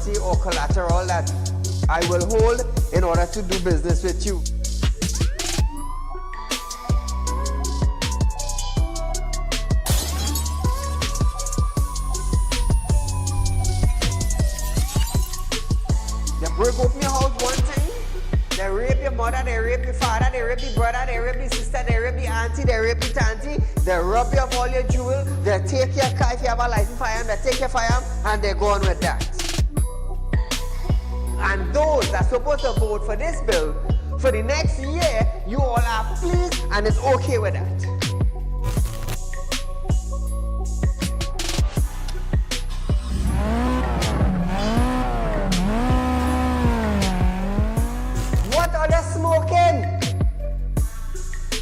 commodity or collateral that I will hold in order to do business with you. They break open your house one thing, they rape your mother, they rape your father, they rape your brother, they rape your sister, they rape your auntie, they rape your auntie, they rob you of all your jewels, they take your car if you have a license firearm, they take your firearm and they go on with that. And those that are supposed to vote for this bill, for the next year, you all are pleased and it's okay with that. What are they smoking?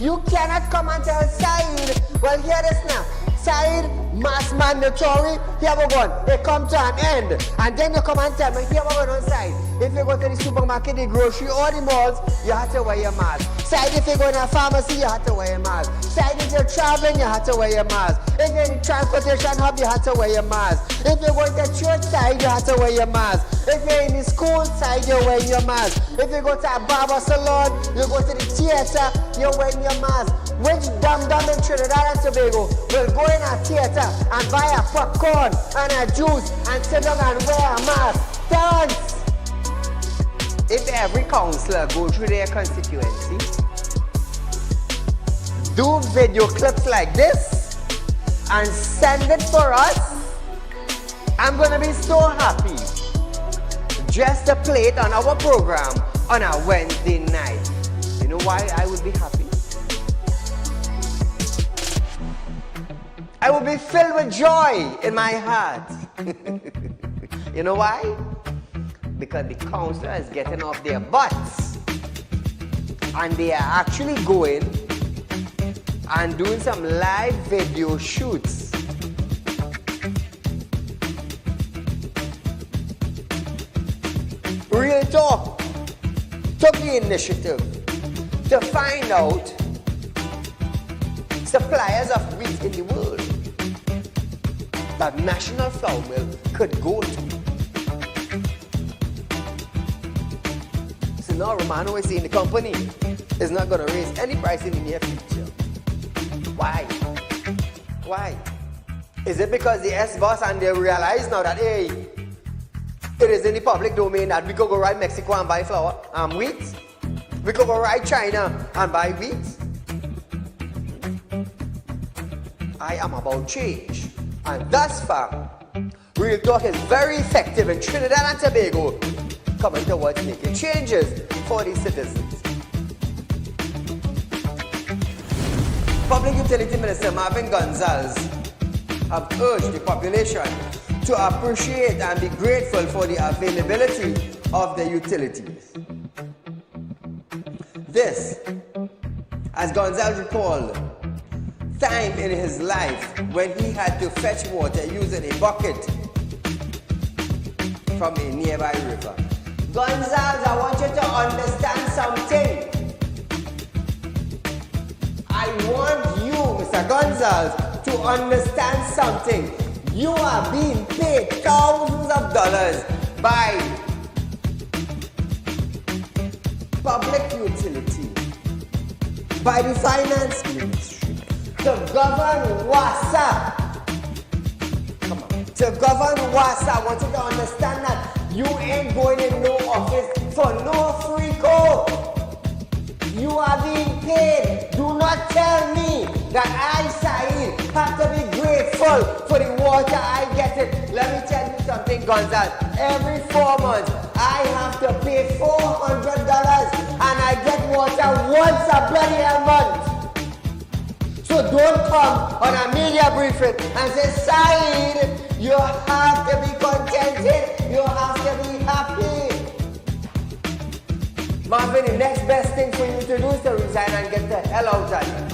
You cannot come and tell Saieed, well, hear this now. Saieed, mass mandatory, here we go. It come to an end. And then you come and tell me, here we go on Saieed. If you go to the supermarket, the grocery, or the malls, you have to wear your mask. Saieed, if you go in a pharmacy, you have to wear your mask. Saieed, if you're traveling, you have to wear your mask. If you're in the transportation hub, you have to wear your mask. If you're going to church side, you have to wear your mask. If you're in the school side, you're wearing your mask. If you go to a barber salon, you go to the theater, you're wearing your mask. Which dum-dum in Trinidad and Tobago will go in a theater and buy a popcorn and a juice and sit down and wear a mask? Thanks! If every councillor go through their constituency, do video clips like this and send it for us, I'm gonna be so happy just to play it on our program on a Wednesday night. You know why I would be happy? I will be filled with joy in my heart. You know why? Because the councillor is getting off their butts and they are actually going and doing some live video shoots. Real Talk took the initiative to find out suppliers of wheat in the world that National Flour Mill could go to. So now Romano is saying the company is not going to raise any price in the near future. Why? Why? Is it because the S-boss and they realize now that, hey, it is in the public domain that we could go right Mexico and buy flour and wheat? We could go right China and buy wheat? I am about change. And thus far, Real Talk is very effective in Trinidad and Tobago coming towards making changes for the citizens. Public Utility Minister Marvin Gonzalez have urged the population to appreciate and be grateful for the availability of the utilities. This, as Gonzalez recalled, time in his life when he had to fetch water using a bucket from a nearby river. Gonzalez, I want you to understand something. I want you, Mr. Gonzalez, to understand something. You are being paid thousands of dollars by public utility, by the finance ministry, to govern WASA. Come on. To govern WASA, I want you to understand that you ain't going in no office for no free go. You are being paid. Do not tell me that I, Saieed, have to be grateful for the water I get it. Let me tell you something, Gonzalez. Every 4 months, I have to pay $400 and I get water once a bloody month. So don't come on a media briefing and say, Saieed, you have to be contented, you have to be happy. Marvin, the next best thing for you to do is to resign and get the hell out of here.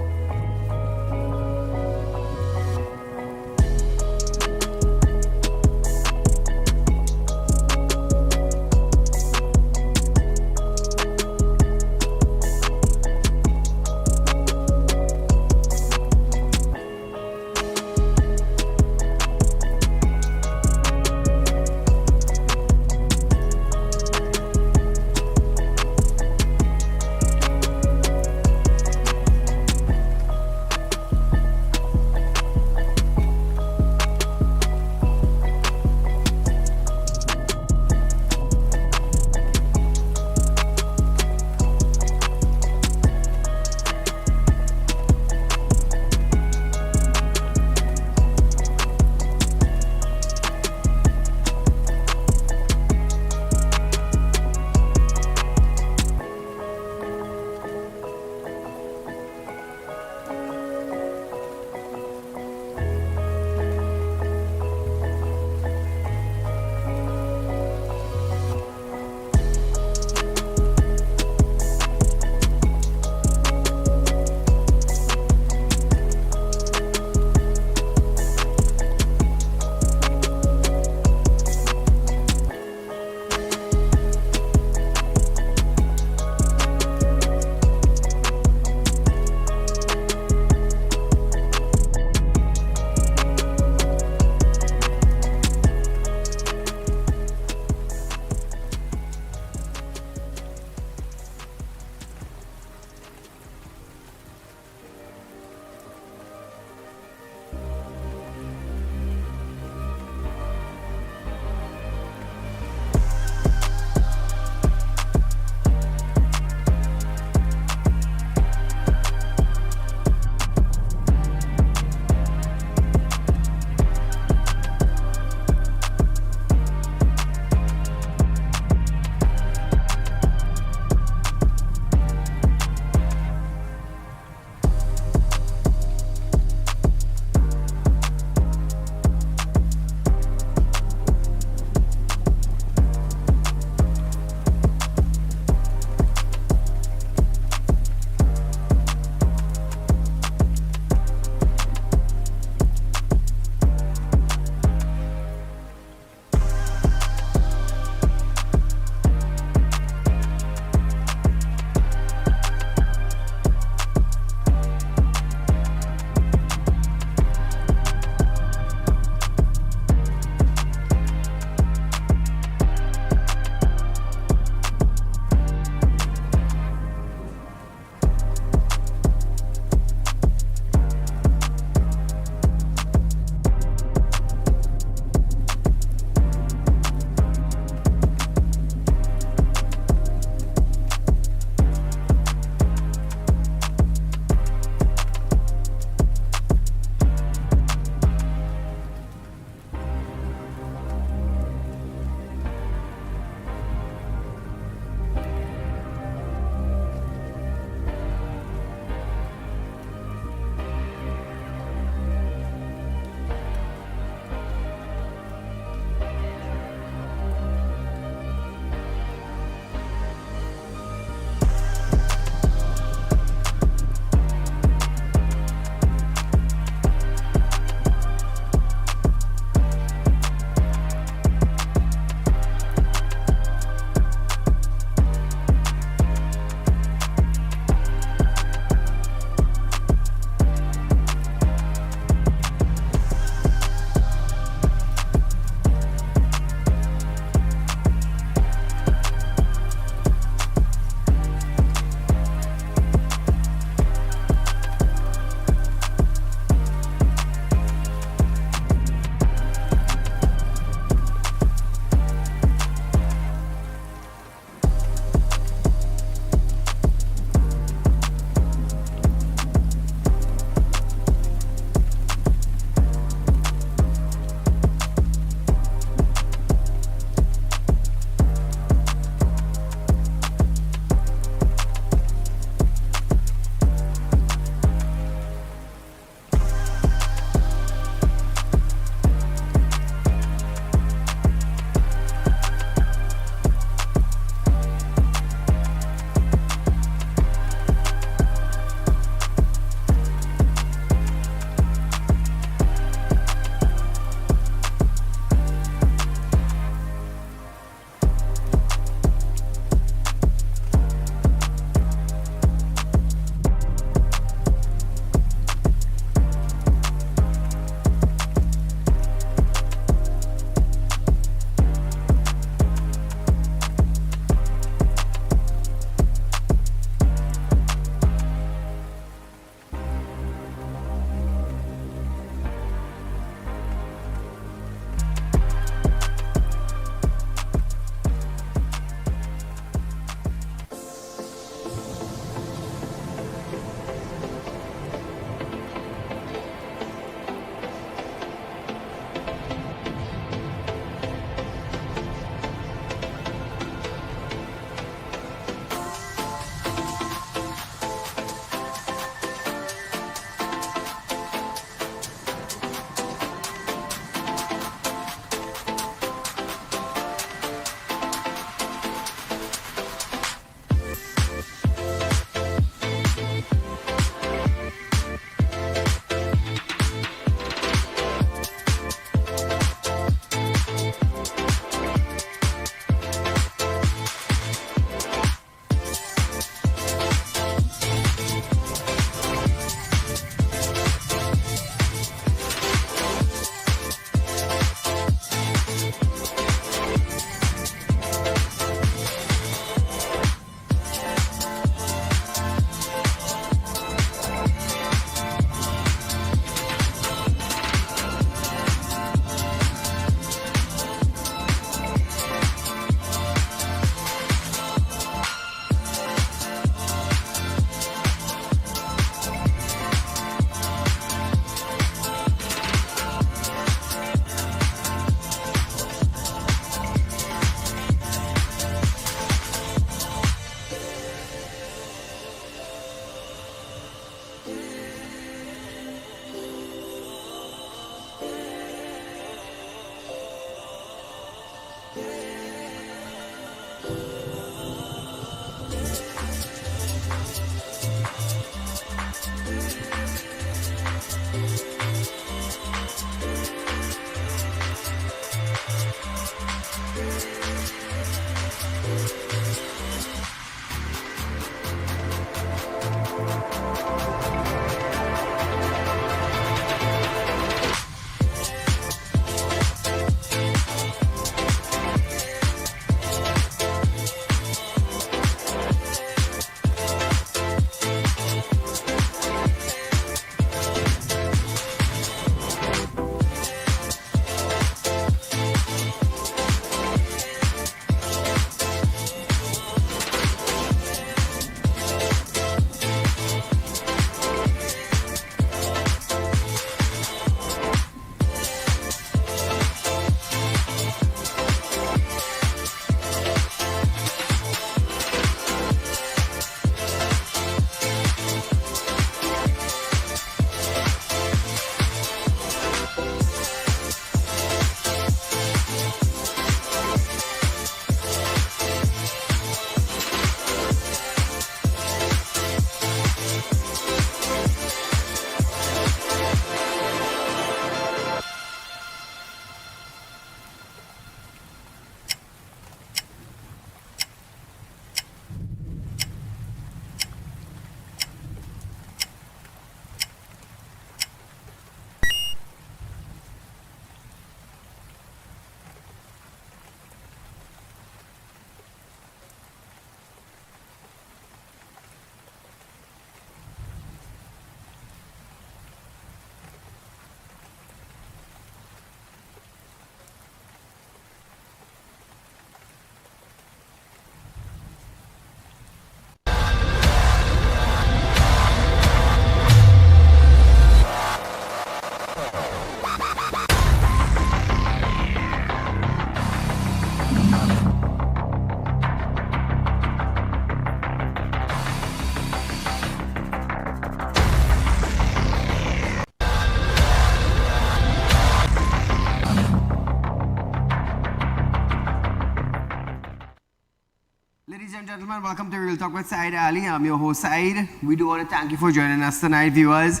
gentlemen, welcome to Real Talk with Saieed Ali. I'm your host, Saeed. We do want to thank you for joining us tonight, viewers.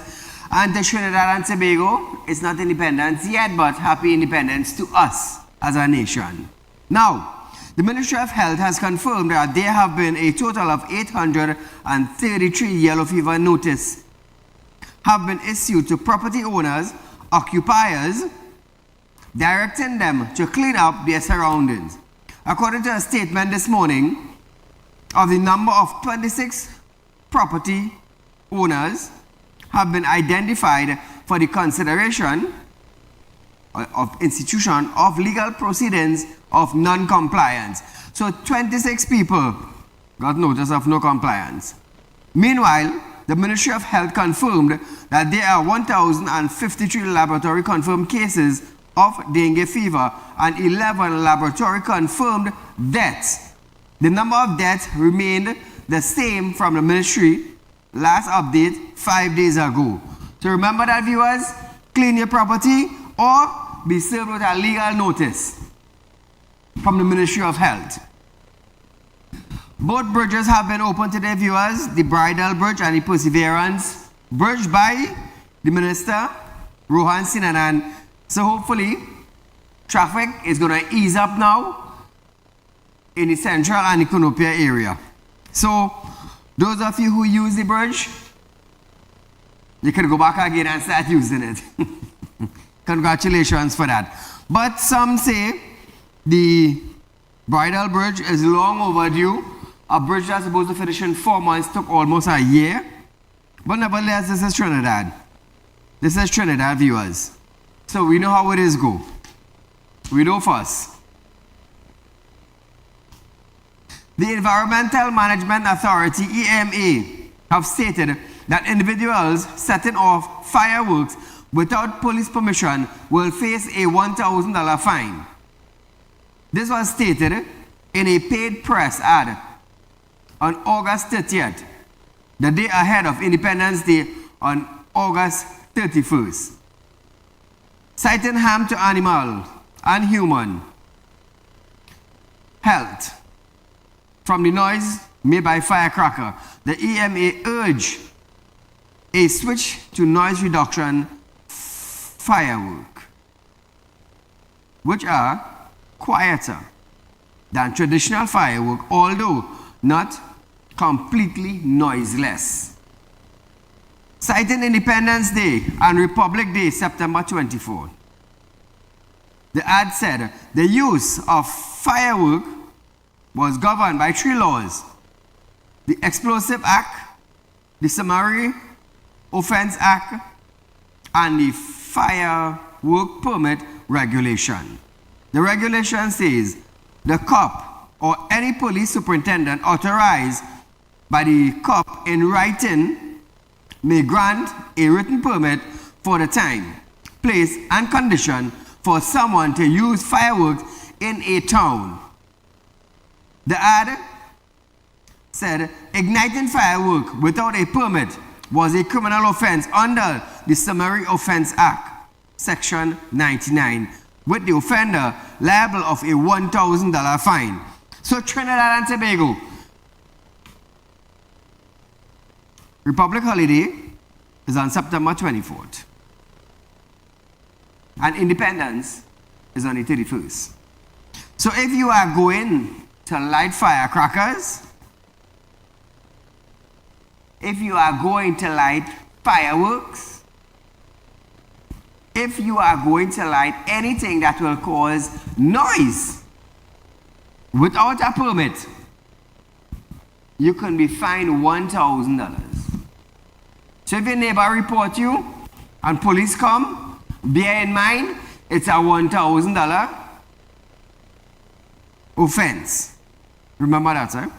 And to Trinidad and Tobago, it's not independence yet, but happy independence to us as a nation. Now, the Ministry of Health has confirmed that there have been a total of 833 yellow fever notices have been issued to property owners, occupiers, directing them to clean up their surroundings. According to a statement this morning, of the number of 26 property owners have been identified for the consideration of institution of legal proceedings of non-compliance. So 26 people got notice of no compliance. Meanwhile, the Ministry of Health confirmed that there are 1,053 laboratory confirmed cases of dengue fever and 11 laboratory confirmed deaths. The number of deaths remained the same from the ministry last update 5 days ago. So remember that, viewers, clean your property or be served with a legal notice from the Ministry of Health. Both bridges have been opened today, viewers, the Bridal Bridge and the Perseverance Bridge by the Minister, Rohan Sinanan. So hopefully, traffic is going to ease up now in the Central and the Conopia area. So, those of you who use the bridge, you can go back again and start using it. Congratulations for that. But some say the Bridal Bridge is long overdue. A bridge that's supposed to finish in 4 months took almost a year. But nevertheless, this is Trinidad. This is Trinidad, viewers. So we know how it is go. We know first. The Environmental Management Authority, EMA, have stated that individuals setting off fireworks without police permission will face a $1,000 fine. This was stated in a paid press ad on August 30th, the day ahead of Independence Day on August 31st. Citing harm to animal and human health from the noise made by firecracker, the EMA urged a switch to noise reduction firework, which are quieter than traditional firework, although not completely noiseless. Citing Independence Day and Republic Day, September 24th, the ad said the use of firework was governed by 3 laws: the Explosive Act, the Summary Offense Act, and the Firework Permit Regulation. The regulation says the cop or any police superintendent authorized by the cop in writing may grant a written permit for the time, place, and condition for someone to use fireworks in a town. The ad said igniting firework without a permit was a criminal offense under the Summary Offense Act, Section 99, with the offender liable of a $1,000 fine. So Trinidad and Tobago, Republic holiday is on September 24th. And Independence is on the 31st. So if you are going to light firecrackers, if you are going to light fireworks, if you are going to light anything that will cause noise without a permit, you can be fined $1,000. So if your neighbor report you and police come, bear in mind it's a $1,000 offense. Remember that, sir?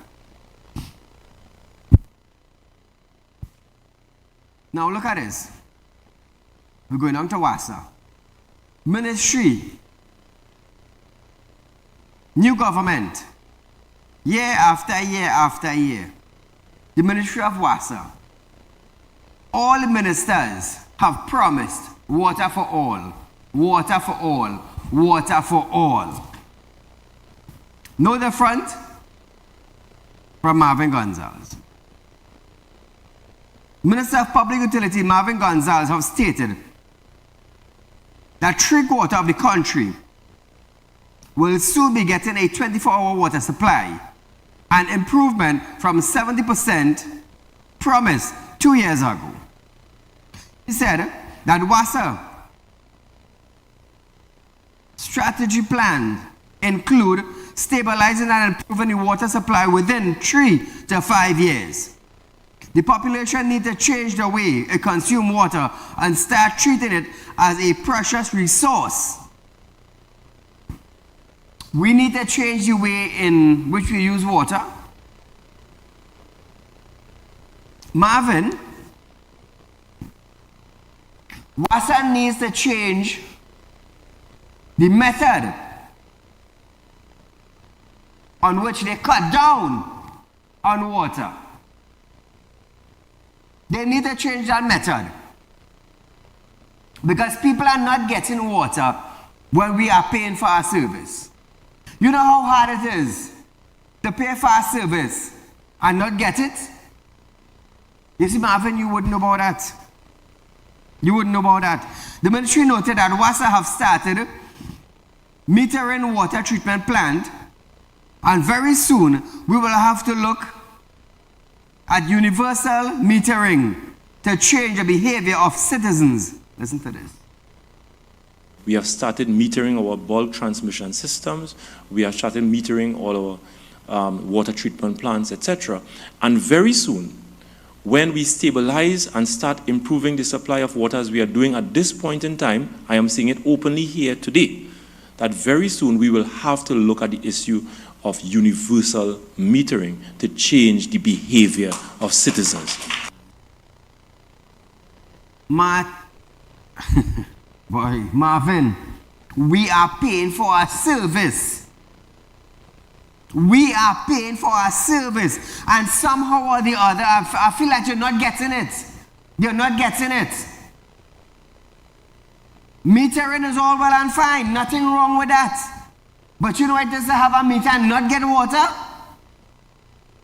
Now look at this. We're going on to Wassa. Ministry. New government. Year after year after year. The Ministry of Wassa. All the ministers have promised water for all. Water for all. Water for all. No different from Marvin Gonzalez. Minister of Public Utility Marvin Gonzalez have stated that 3/4 of the country will soon be getting a 24-hour water supply, an improvement from 70% promised 2 years ago. He said that WASA strategy plans include stabilizing and improving the water supply within 3 to 5 years. The population needs to change the way it consumes water and start treating it as a precious resource. We need to change the way in which we use water. Marvin, WASA needs to change the method on which they cut down on water. They need to change that method, because people are not getting water when we are paying for our service. You know how hard it is to pay for our service and not get it? You see, Marvin, you wouldn't know about that. You wouldn't know about that. The ministry noted that WASA have started metering water treatment plant, and very soon we will have to look at universal metering to change the behavior of citizens. Listen to this. We have started metering our bulk transmission systems. We have started metering all our water treatment plants, etc. And very soon, when we stabilize and start improving the supply of water as we are doing at this point in time, I am saying it openly here today, that very soon we will have to look at the issue of universal metering to change the behavior of citizens. Marvin, we are paying for our service. We are paying for our service. And somehow or the other, I feel like you're not getting it. You're not getting it. Metering is all well and fine. Nothing wrong with that. But you know what it is to have a meter and not get water?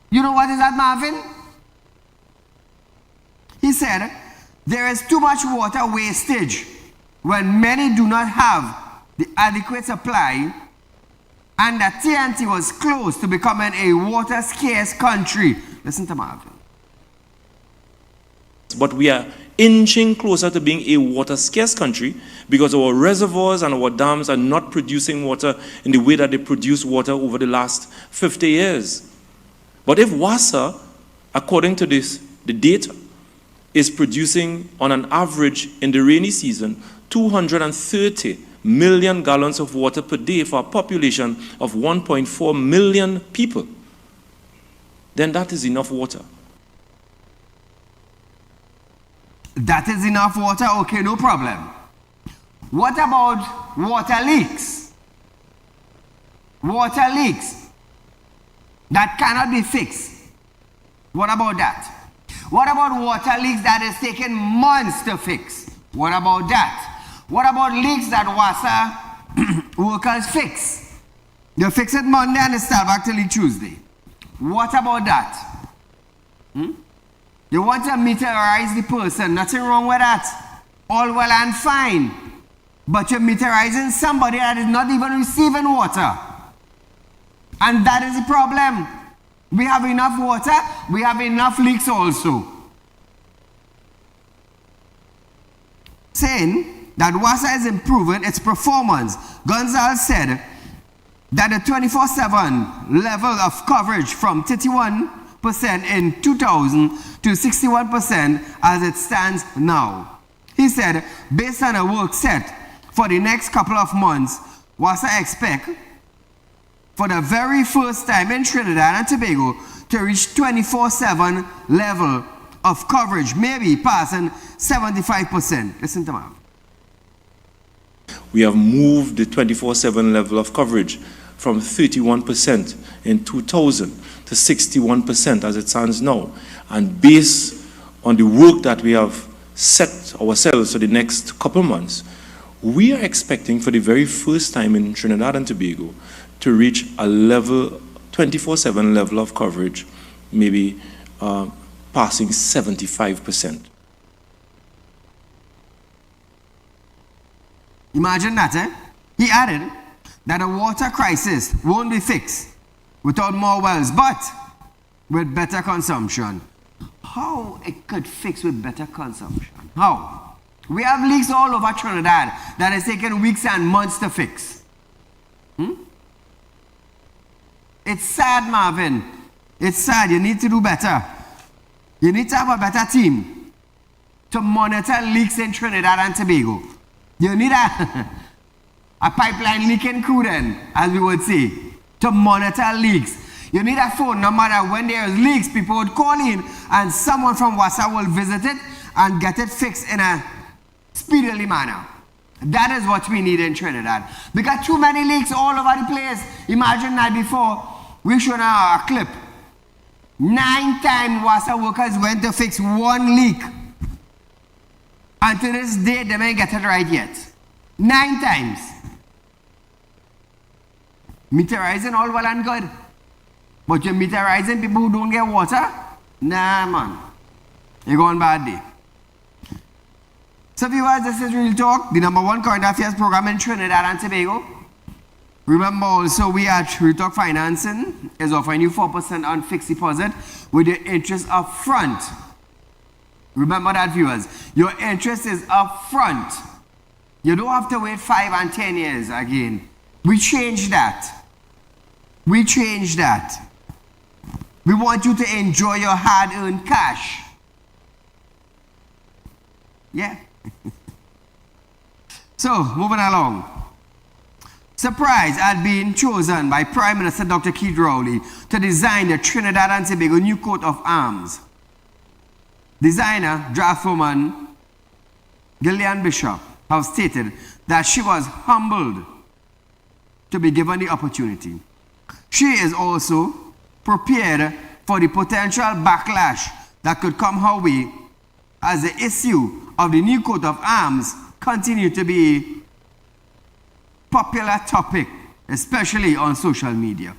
You know what is that, Marvin? He said, there is too much water wastage when many do not have the adequate supply, and that TNT was close to becoming a water scarce country. Listen to Marvin. But we are inching closer to being a water scarce country because our reservoirs and our dams are not producing water in the way that they produce water over the last 50 years. But if WASA, according to this, the data, is producing on an average in the rainy season 230 million gallons of water per day for a population of 1.4 million people, then that is enough water. That is enough water? Okay, no problem. What about water leaks? Water leaks that cannot be fixed. What about that? What about water leaks that is taking months to fix? What about that? What about leaks that WASA workers fix? They fix it Monday and they start back till Tuesday. What about that? You want to meteorize the person, nothing wrong with that. All well and fine. But you're meteorizing somebody that is not even receiving water. And that is the problem. We have enough water, we have enough leaks also. Saying that WASA is improving its performance, Gonzalez said that the 24/7 level of coverage from 31% in 2000 to 61% as it stands now. He said, based on a work set for the next couple of months, WASA expect for the very first time in Trinidad and Tobago to reach 24/7 level of coverage, maybe passing 75%. Listen to me. We have moved the 24/7 level of coverage from 31% in 2000 to 61% as it stands now. And based on the work that we have set ourselves for the next couple months, we are expecting for the very first time in Trinidad and Tobago to reach a level 24/7 level of coverage maybe passing 75%. Imagine that, eh? He added that the water crisis won't be fixed without more wells, but with better consumption. How it could fix with better consumption? How? We have leaks all over Trinidad that is taking weeks and months to fix. It's sad, Marvin. It's sad. You need to do better. You need to have a better team to monitor leaks in Trinidad and Tobago. You need a pipeline leaking crew then, as we would say, to monitor leaks. You need a phone number that when there is leaks, people would call in and someone from WASA will visit it and get it fixed in a speedily manner. That is what we need in Trinidad. We got too many leaks all over the place. Imagine that before we showed a clip. 9 times WASA workers went to fix one leak. And to this day, they may get it right yet. 9 times. Meteorizing all well and good. But you're meteorizing people who don't get water? Nah, man. You're going bad day. So viewers, this is Real Talk, the #1 current affairs program in Trinidad and Tobago. Remember also, we at Real Talk Financing is offering you 4% on fixed deposit with your interest up front. Remember that, viewers. Your interest is up front. You don't have to wait 5 and 10 years again. We changed that. We changed that. We want you to enjoy your hard-earned cash. Yeah. So, moving along. Surprised at being chosen by Prime Minister Dr. Keith Rowley to design the Trinidad and Tobago new coat of arms. Designer, draftswoman Gillian Bishop have stated that she was humbled to be given the opportunity. She is also prepared for the potential backlash that could come her way as the issue of the new coat of arms continue to be a popular topic, especially on social media.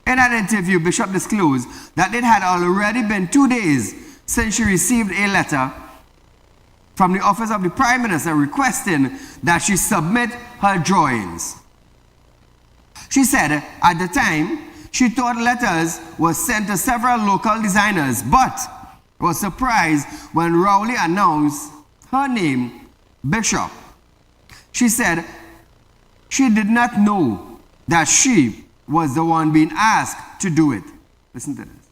In an interview, Bishop disclosed that it had already been 2 days since she received a letter from the office of the Prime Minister requesting that she submit her drawings. She said at the time, she thought letters were sent to several local designers, but was surprised when Rowley announced her name, Bishop. She said she did not know that she was the one being asked to do it. Listen to this.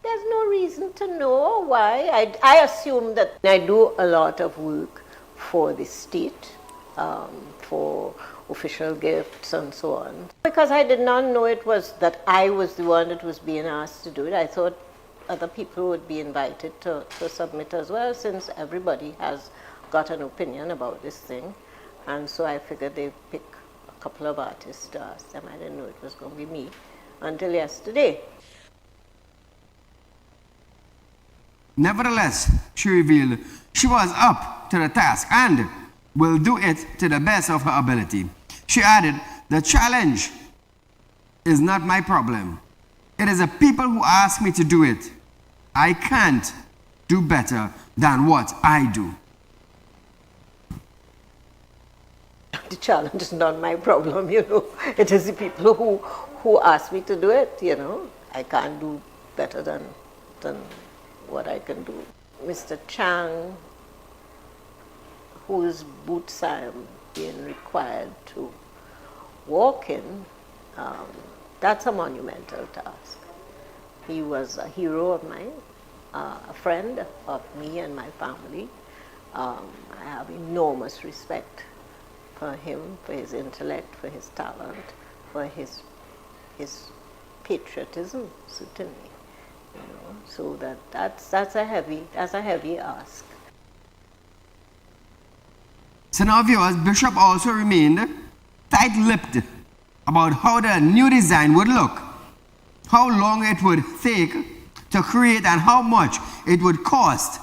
There's no reason to know why. I assume that I do a lot of work for the state, for official gifts and so on. Because I did not know it was that I was the one that was being asked to do it. I thought other people would be invited to submit as well, since everybody has got an opinion about this thing. And so I figured they'd pick a couple of artists to ask them. I didn't know it was going to be me until yesterday. Nevertheless, she revealed she was up to the task and will do it to the best of her ability. She added, "The challenge is not my problem. It is the people who ask me to do it. I can't do better than what I do." The challenge is not my problem, you know. It is the people who ask me to do it, you know. I can't do better than what I can do. Mr. Chang, whose boots I am being required to walk in, that's a monumental task. He was a hero of mine, a friend of me and my family. I have enormous respect for him, for his intellect, for his talent, for his patriotism, certainly. You know, so that's a heavy ask. So now, viewers, Bishop also remained tight-lipped about how the new design would look, how long it would take to create, and how much it would cost.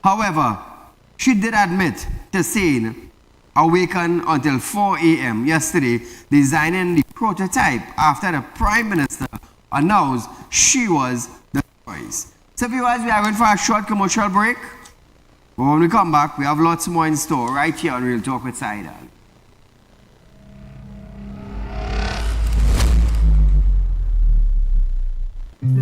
However, she did admit to saying, awakened until 4 a.m. yesterday, designing the prototype after the Prime Minister announced she was the So viewers, we are going for a short commercial break. But when we come back, we have lots more in store right here on Real Talk with Saieed Ali.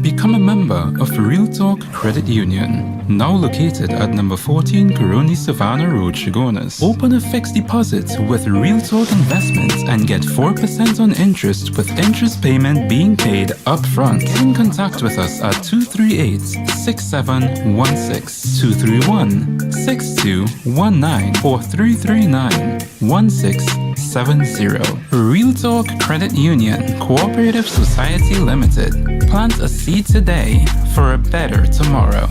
Become a member of Real Talk Credit Union, now located at number 14 Coroni Savannah Road, Chaguanas. Open a fixed deposit with Real Talk Investments and get 4% on interest with interest payment being paid up front. Get in contact with us at 238-6716, 231-6219 or 339-1670. Real Talk Credit Union Cooperative Society Limited. Plant a seed today for a better tomorrow.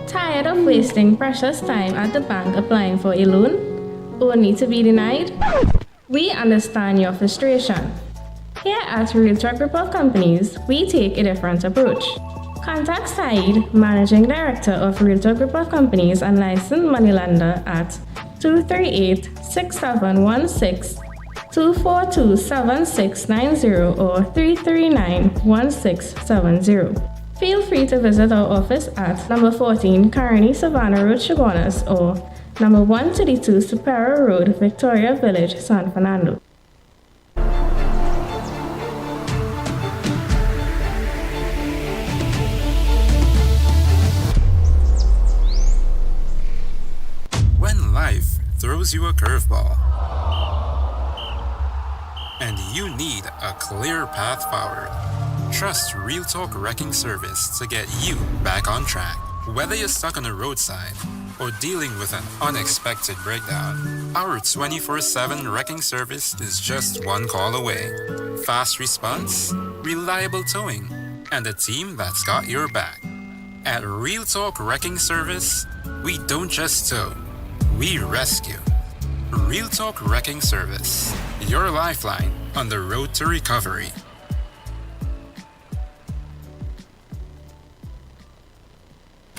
Tired of wasting precious time at the bank applying for a loan, only to be denied? We understand your frustration. Here at Real Talk Report Companies, we take a different approach. Contact Saeed, Managing Director of Real Talk Report Companies and licensed moneylender at 238-6716, 242-7690 or 339-1670. Feel free to visit our office at number 14 Coroni Savannah Road, Chaguanas or number 132 Superior Road, Victoria Village, San Fernando. When life throws you a curveball and you need a clear path forward, trust Real Talk Wrecking Service to get you back on track. Whether you're stuck on the roadside or dealing with an unexpected breakdown, our 24/7 wrecking service is just one call away. Fast response, reliable towing, and a team that's got your back. At Real Talk Wrecking Service, we don't just tow, we rescue. Real Talk Wrecking Service, your lifeline on the road to recovery.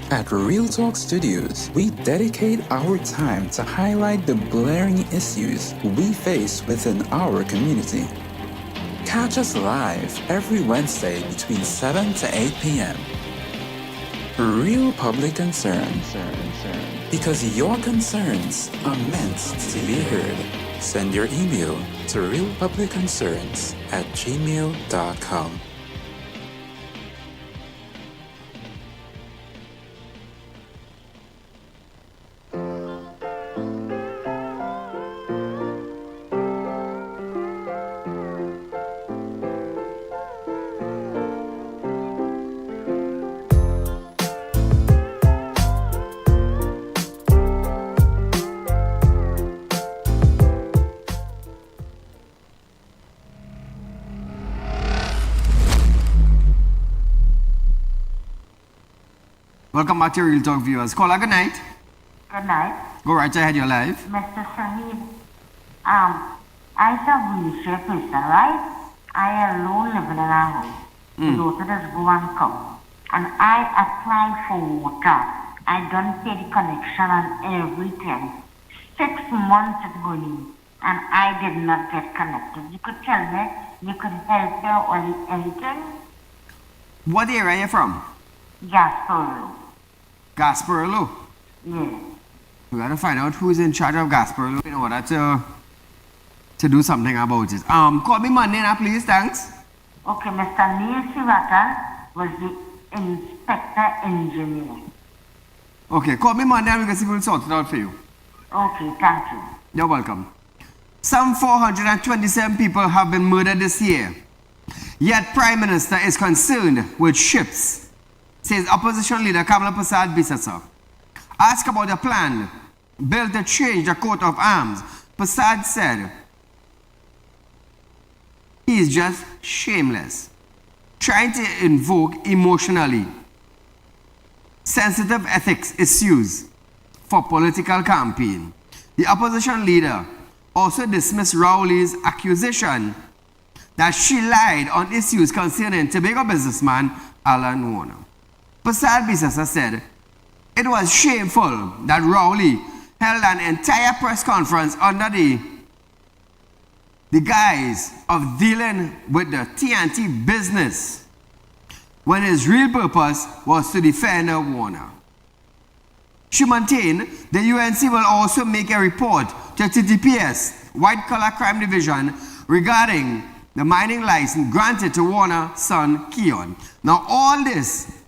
At Real Talk Studios, we dedicate our time to highlight the glaring issues we face within our community. Catch us live every Wednesday between 7 to 8 p.m. Real Public Concern. Because your concerns are meant to be heard. Send your email to realpublicconcerns@gmail.com. Welcome back to Real Talk viewers. Caller, good night. Good night. Go right ahead, you're live. Mr. Saeed, I a wheelchair person, right? I alone living in a house. The daughter does go and come. And I apply for water. I don't pay the connection and everything. 6 months it's going. And I did not get connected. You could tell me, you could help me or anything? What area are you from? Gasparro. Gasparlo. Yes. We gotta find out who's in charge of Gasparlo in order to do something about it. Call me Monday now, please, thanks. Okay, Mr. Neil Sivata was the inspector engineer. Okay, call me Monday and we can see if we'll sort it out for you. Okay, thank you. You're welcome. Some 427 people have been murdered this year. Yet Prime Minister is concerned with ships, says opposition leader Kamala Prasad Bisasa. Asked about a plan built to change the coat of arms, Prasad said, he is just shameless, trying to invoke emotionally sensitive ethics issues for political campaign. The opposition leader also dismissed Rowley's accusation that she lied on issues concerning Tobago businessman Alan Warner. Prasad Bisasa said it was shameful that Rowley held an entire press conference under the the guise of dealing with the TNT business when his real purpose was to defend Warner. She maintained the UNC will also make a report to TTPS, White Collar Crime Division, regarding the mining license granted to Warner's son, Keon. Now, all this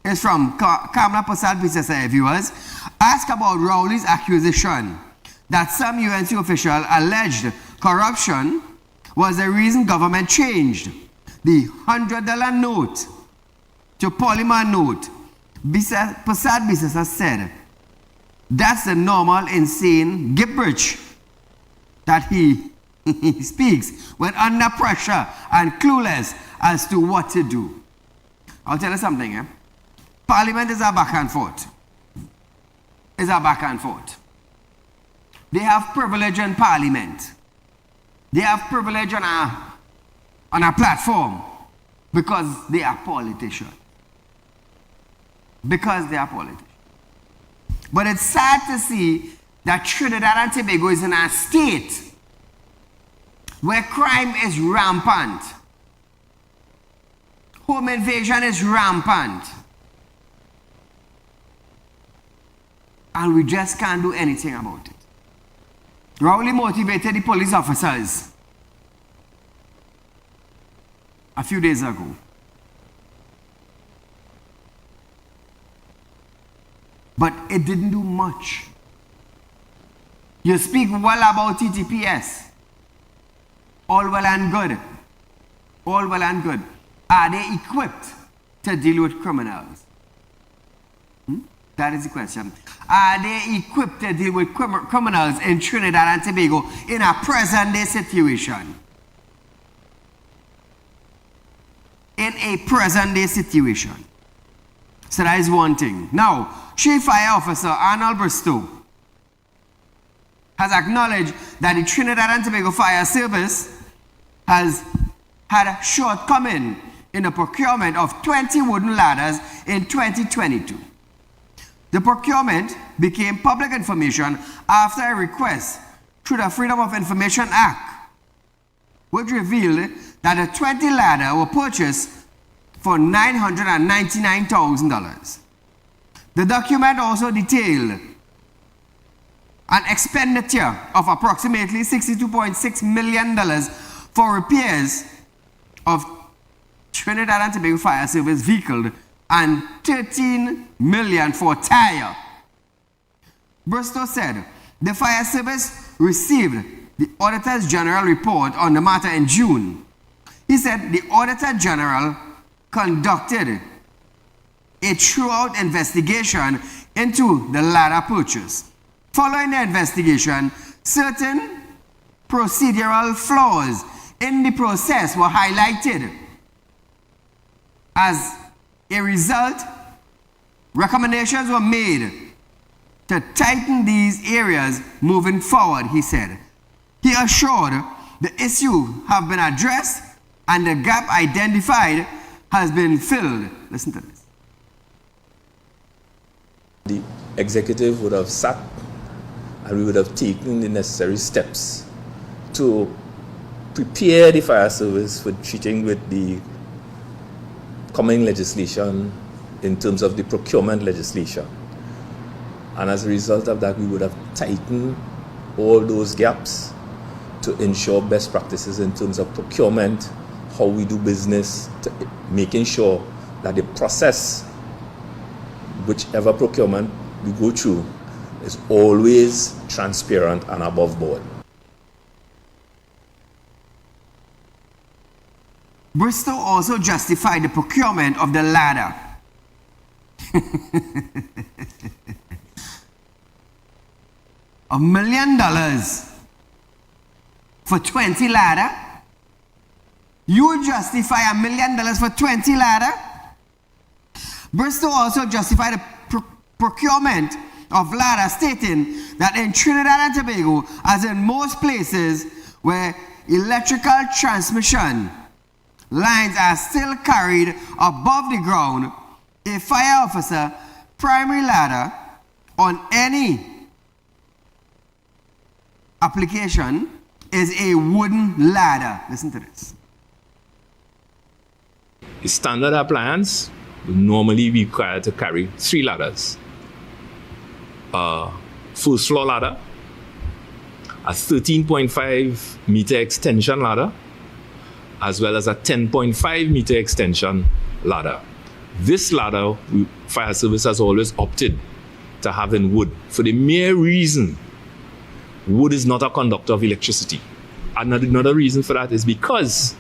is from Kamala Prasad Pisasa, viewers. Ask about Rowley's accusation that some UNC official alleged corruption was the reason government changed the $100 note to polymer note. Prasad Pisasa said, that's the normal insane gibberish that he speaks when under pressure and clueless as to what to do. I'll tell you something, eh? Parliament is a back and forth. It's a back and forth. They have privilege in Parliament. They have privilege on a platform because they are politicians. Because they are politicians. But it's sad to see that Trinidad and Tobago is in a state where crime is rampant. Home invasion is rampant. And we just can't do anything about it. Rowley motivated the police officers a few days ago. But it didn't do much. You speak well about TTPS. All well and good. All well and good. Are they equipped to deal with criminals? That is the question. Are they equipped to deal with criminals in Trinidad and Tobago in a present-day situation? In a present-day situation. So that is one thing. Now, Chief Fire Officer Arnold Bristow has acknowledged that the Trinidad and Tobago Fire Service has had a shortcoming in the procurement of 20 wooden ladders in 2022. The procurement became public information after a request through the Freedom of Information Act, which revealed that the 20 ladders were purchased for $999,000. The document also detailed an expenditure of approximately $62.6 million for repairs of Trinidad and Tobago Fire Service vehicle and $13 million for tire. Bristow said the fire service received the Auditor General report on the matter in June. He said the Auditor General conducted a thorough investigation into the ladder purchase. Following the investigation, certain procedural flaws in the process were highlighted. As a result, recommendations were made to tighten these areas moving forward, he said. He assured the issue have been addressed and the gap identified has been filled. Listen to this. The executive would have sat and we would have taken the necessary steps to prepare the fire service for treating with the coming legislation in terms of the procurement legislation. And as a result of that, we would have tightened all those gaps to ensure best practices in terms of procurement, how we do business, making sure that the process, whichever procurement we go through, is always transparent and above board. Bristow also justified the procurement of the ladder. $1 million for 20 ladder? You justify $1 million for 20 ladder? Bristow also justified the procurement of ladder, stating that in Trinidad and Tobago, as in most places where electrical transmission lines are still carried above the ground, a fire officer primary ladder on any application is a wooden ladder. Listen to this. A standard appliance will normally be required to carry 3 ladders. A first floor ladder, a 13.5 meter extension ladder, as well as a 10.5 meter extension ladder. This ladder, fire service has always opted to have in wood for the mere reason wood is not a conductor of electricity. Another reason for that is because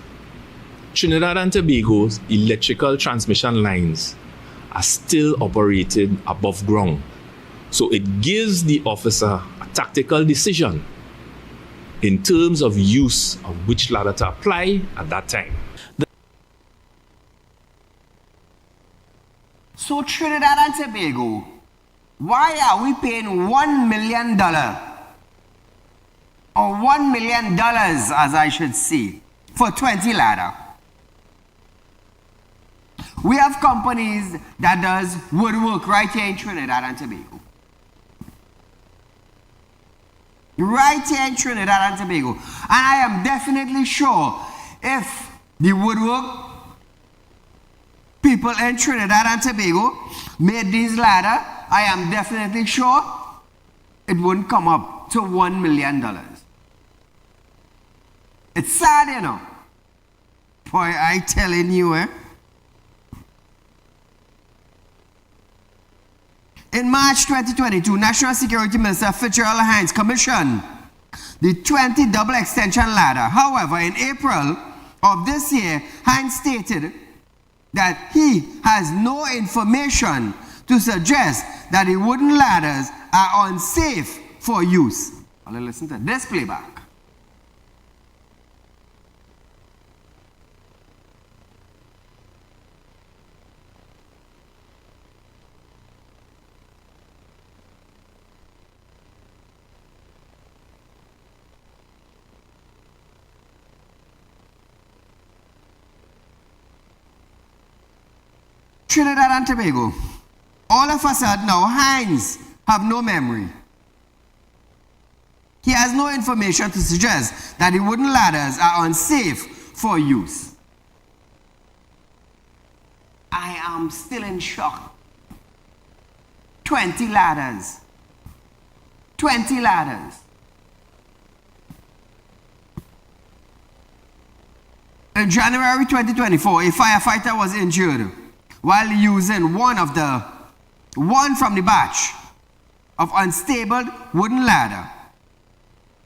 Trinidad and Tobago's electrical transmission lines are still operated above ground. So it gives the officer a tactical decision in terms of use of which ladder to apply at that time. So Trinidad and Tobago, why are we paying $1 million? Or $1 million, as I should say, for 20 ladder? We have companies that does woodwork right here in Trinidad and Tobago. Right here in Trinidad and Tobago. And I am definitely sure if the woodwork people in Trinidad and Tobago made these ladder, I am definitely sure it wouldn't come up to $1 million. It's sad, you know. Boy, I telling you, In March 2022, National Security Minister Fitzgerald Hines commissioned the 20 double extension ladder. However, in April of this year, Hines stated that he has no information to suggest that the wooden ladders are unsafe for use. I'll listen to this playback. Trinidad and Tobago. All of a sudden now, Hines have no memory. He has no information to suggest that the wooden ladders are unsafe for use. I am still in shock. 20 ladders. 20 ladders. In January 2024, a firefighter was injured while using one from the batch of unstable wooden ladder.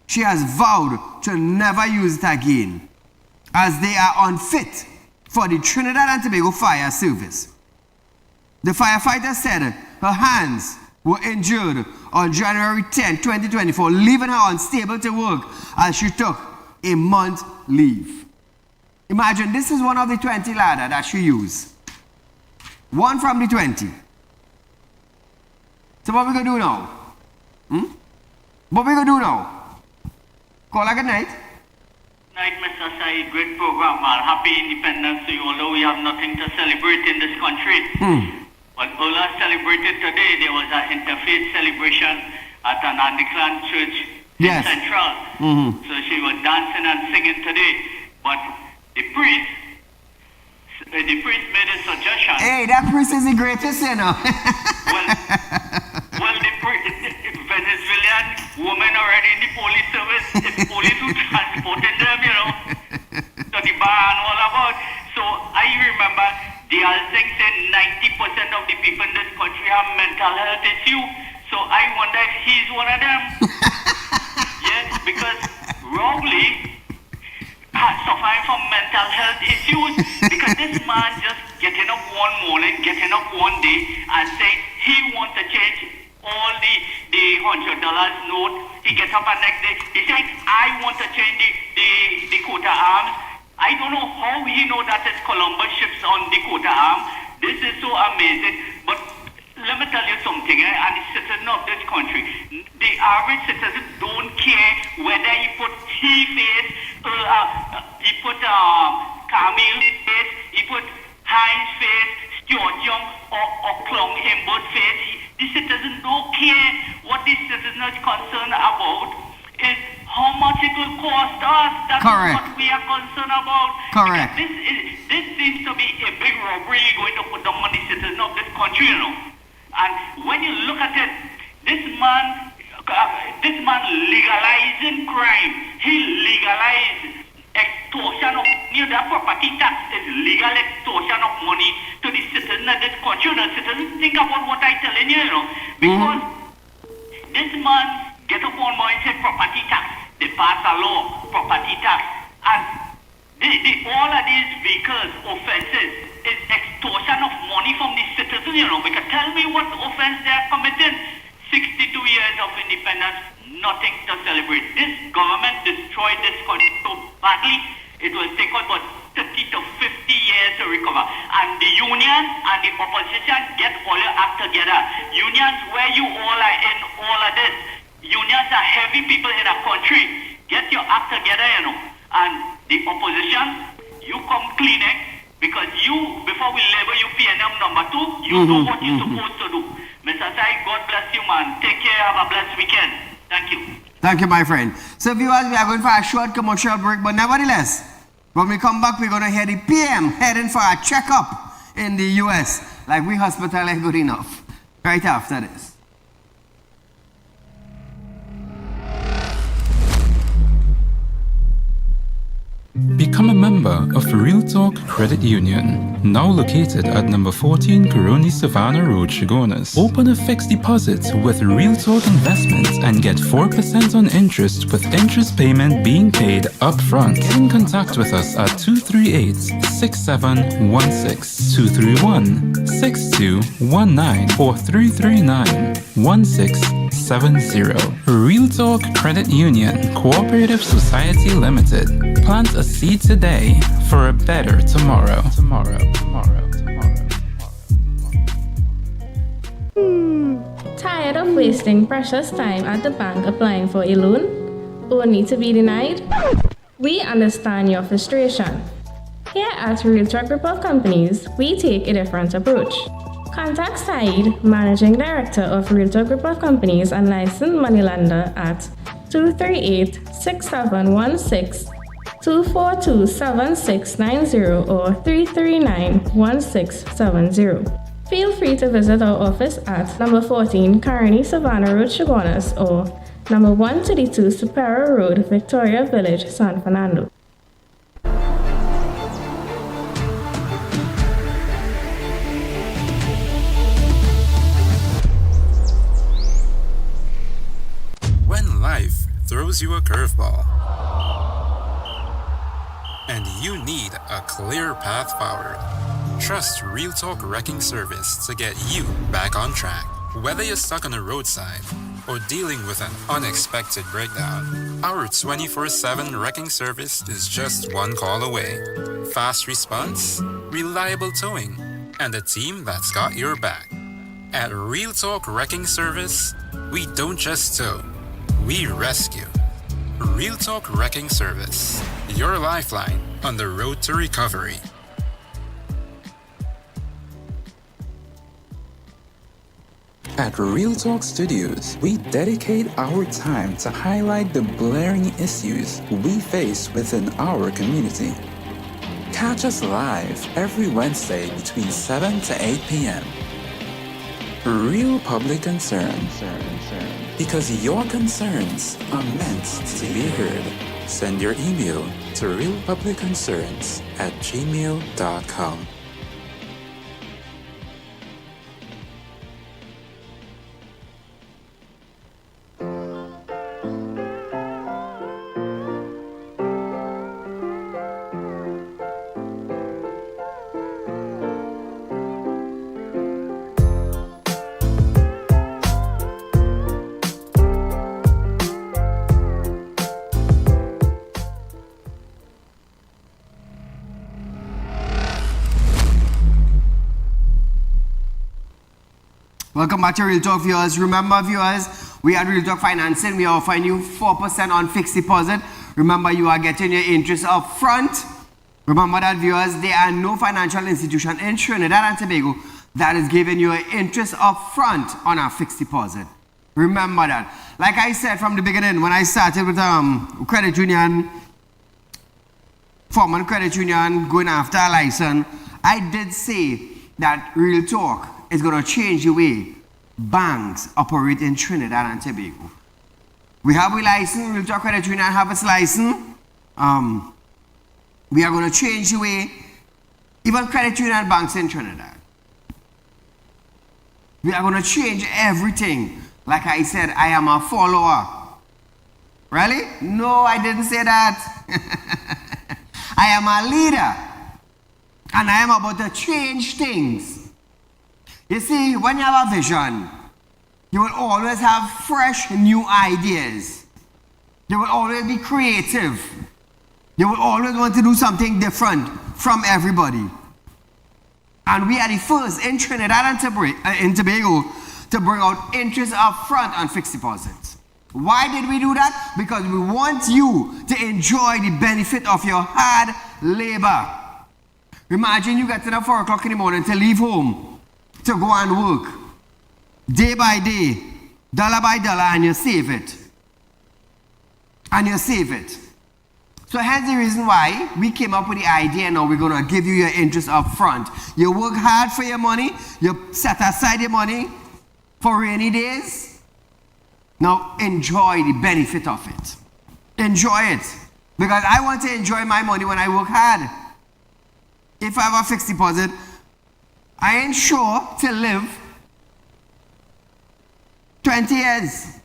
She has vowed to never use it again, as they are unfit for the Trinidad and Tobago Fire Service. The firefighter said her hands were injured on January 10, 2024, leaving her unstable to work as she took a month leave. Imagine, this is one of the 20 ladder that she used. One from the 20. So what we gonna do now? What we gonna do now? Call a good night. Night, Mr. Saeed. Great program, man. Happy Independence to you, although we have nothing to celebrate in this country. But Ola celebrated today. There was an interfaith celebration at an Anglican church in Central. So she was dancing and singing today. But the priest made a suggestion. Hey, that priest is the greatest, you know. well, the Venezuelan women already in the police service, it's police who transported them, you know, to the bar and all about. So I remember the other thing said 90% of the people in this country have mental health issues. So I wonder if he's one of them. Yes, because Rowley suffering from mental health issues, because this man just getting up one morning, getting up one day and say he wants to change all the $100 note. He gets up the next day, he says, I want to change the quota arms. I don't know how he know that it's Columbus ships on the quota arm. This is so amazing. But let me tell you something, and the citizen of this country, the average citizen don't care whether he put he put Camille's face, he put Hines' face, Stuart Young or Klong Himbo's face. The citizen don't care. What the citizen is concerned about is how much it will cost us. That's Correct. what we are concerned about. Correct. Because this seems to be a big robbery going to put down on the citizens of this country, you know. And when you look at it, this man legalizing crime. He legalized extortion of, that property tax is legal extortion of money to the citizens of this country. The citizens think about what I'm telling you, you know. Because this man get up on more and say property tax. They pass a law, property tax. And all of these vehicles offenses is extortion of money from the citizens, you know. Because tell me what offense they are committing. 62 years of independence, nothing to celebrate. This government destroyed this country so badly, it will take about 30 to 50 years to recover. And the unions and the opposition get all your act together. Unions, where you all are in all of this. Unions are heavy people in a country. Get your act together, you know. And the opposition, you come cleaning, because you, before we label you PNM number 2, you know what you're supposed to do. Mr. Saieed, God bless you, man. Take care. Have a blessed weekend. Thank you. Thank you, my friend. So, viewers, we are going for a short commercial break, but nevertheless, when we come back, we're going to hear the PM heading for a checkup in the US. Like we hospital ain't good enough. Right after this. Become a member of Real Talk Credit Union, now located at number 14 Coroni Savannah Road, Chaguanas. Open a fixed deposit with Real Talk Investments and get 4% on interest with interest payment being paid up front. Get in contact with us at 238-6716, 231-6219 or 339-1670. Real Talk Credit Union Cooperative Society Limited. Plant a seed today for a better tomorrow. Tired of wasting precious time at the bank applying for a loan, only to be denied? We understand your frustration. Here at Realtor Group of Companies, we take a different approach. Contact Saieed, Managing Director of Realtor Group of Companies and licensed moneylender at 238-6716, 242-7690 or 339-1670. Feel free to visit our office at number 14 Coroni Savannah Road, Chaguanas or number 132 Superior Road, Victoria Village, San Fernando. When life throws you a curveball and you need a clear path forward, trust Real Talk Wrecking Service to get you back on track. Whether you're stuck on a roadside or dealing with an unexpected breakdown, our 24/7 wrecking service is just one call away. Fast response, reliable towing, and a team that's got your back. At Real Talk Wrecking Service, we don't just tow, we rescue. Real Talk Wrecking Service, your lifeline on the road to recovery. At Real Talk Studios, we dedicate our time to highlight the blaring issues we face within our community. Catch us live every Wednesday between 7 to 8 p.m. Real Public Concern. Because your concerns are meant to be heard. Send your email to realpublicconcerns@gmail.com. Welcome back to Real Talk, viewers. Remember, viewers, we at Real Talk Financing, we are offering you 4% on fixed deposit. Remember, you are getting your interest up front. Remember that, viewers, there are no financial institution in Trinidad and Tobago that is giving you an interest up front on our fixed deposit. Remember that. Like I said from the beginning, when I started with credit union, forming credit union, going after a license, I did say that Real Talk is going to change the way banks operate in Trinidad and Tobago. We have a license, Real Talk Credit Union have its license. We are going to change the way even credit union banks in Trinidad. We are going to change everything. Like I said, I am a follower. Really? No, I didn't say that. I am a leader. And I am about to change things. You see, when you have a vision, you will always have fresh, new ideas. You will always be creative. You will always want to do something different from everybody. And we are the first in Trinidad and Tobago to bring out interest up front on fixed deposits. Why did we do that? Because we want you to enjoy the benefit of your hard labor. Imagine you get up 4 o'clock in the morning to leave home, to go and work, day by day, dollar by dollar, and you save it. And you save it. So hence the reason why we came up with the idea, now we're going to give you your interest up front. You work hard for your money, you set aside your money for rainy days. Now enjoy the benefit of it. Enjoy it. Because I want to enjoy my money when I work hard. If I have a fixed deposit, I ain't sure to live 20 years.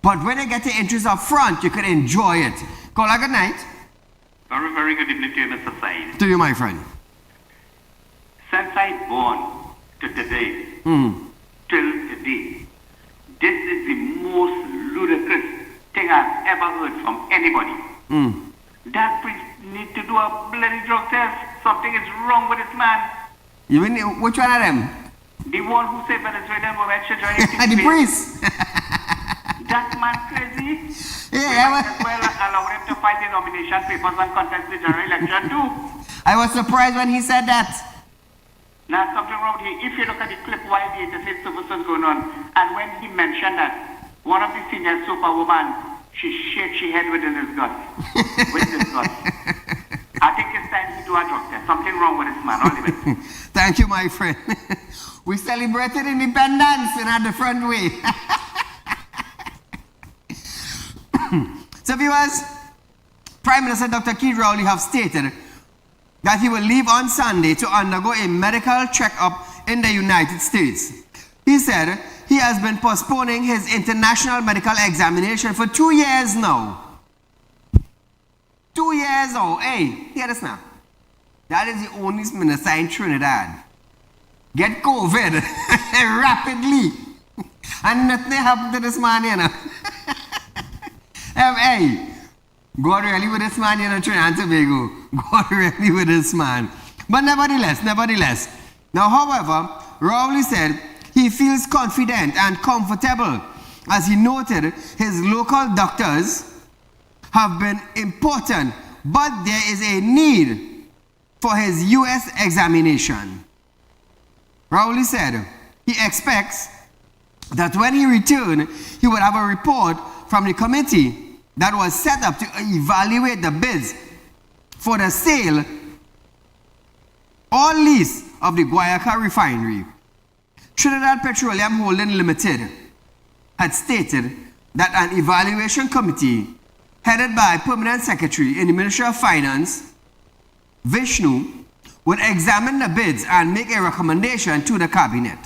But when I get the interest up front, you can enjoy it. Call a good night. Very, very good evening to you, Mr. Said. To you, my friend. Since I born to today, till today, this is the most ludicrous thing I've ever heard from anybody. That priest need to do a bloody drug test. Something is wrong with this man. You mean, which one of them? The one who said Venezuelan women should join The priest. That man crazy. Yeah, we might as well allow him to fight the nomination papers and contest the general election too. I was surprised when he said that. Now something wrong here. If you look at the clip while the interstate service was going on, and when he mentioned that one of the senior superwoman, she shakes her head within his gut. With his gut. I think it's time to do a drug test. Something wrong with this man, Oliver. Thank you, my friend. We celebrated independence in a different way. So viewers, Prime Minister Dr. Saieed Ali have stated that he will leave on Sunday to undergo a medical checkup in the United States. He said he has been postponing his international medical examination for 2 years now. 2 years now. Hey, hear this now. That is the only minister in Trinidad. Get COVID rapidly. And nothing happened to this man, you know. Hey, God really with this man, you know, Trinidad and Tobago. God really with this man. But nevertheless. Now, however, Rowley said he feels confident and comfortable as he noted his local doctors have been important, but there is a need for his U.S. examination. Rowley said he expects that when he returned, he would have a report from the committee that was set up to evaluate the bids for the sale or lease of the Guayaca refinery. Trinidad Petroleum Holding Limited had stated that an evaluation committee headed by Permanent Secretary in the Ministry of Finance, Vishnu, would examine the bids and make a recommendation to the cabinet.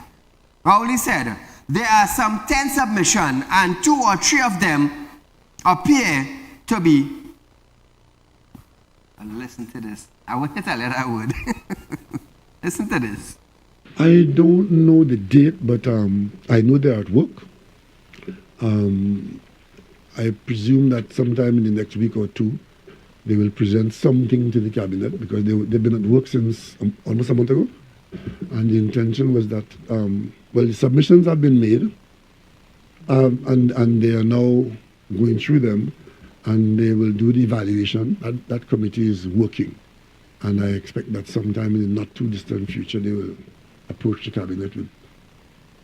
Rowley said there are some 10 submissions and 2 or 3 of them appear to be. Listen to this. I want to tell you that word. Listen to this. I don't know the date, but I know they're at work. I presume that sometime in the next week or 2, they will present something to the cabinet because they've been at work since almost a month ago. And the intention was that, the submissions have been made and they are now going through them and they will do the evaluation. That committee is working. And I expect that sometime in the not too distant future they will approach the cabinet with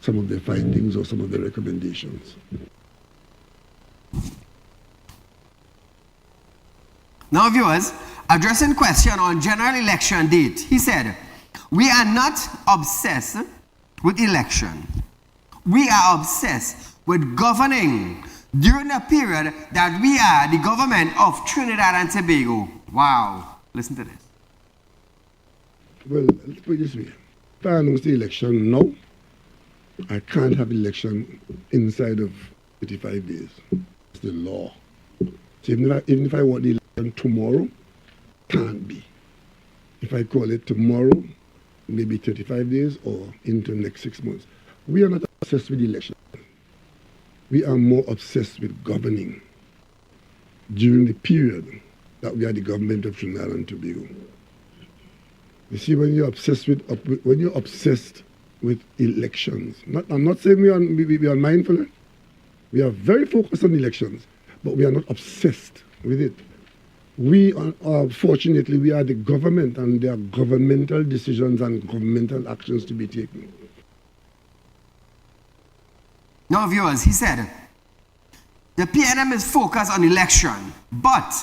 some of their findings or some of their recommendations. Now, viewers, addressing question on general election date, he said, we are not obsessed with election. We are obsessed with governing during the period that we are the government of Trinidad and Tobago. Wow. Listen to this. Well, let's put it this way. If I announce the election now, I can't have election inside of 35 days. It's the law. So even if I want the election tomorrow, can't be. If I call it tomorrow, maybe 35 days or into the next 6 months. We are not obsessed with the election. We are more obsessed with governing during the period that we are the government of Trinidad and Tobago. You see, when you're obsessed with elections, I'm not saying we are mindful. We are very focused on elections, but we are not obsessed with it. We are fortunately, we are the government, and there are governmental decisions and governmental actions to be taken. Now, viewers, he said, the PNM is focused on election, but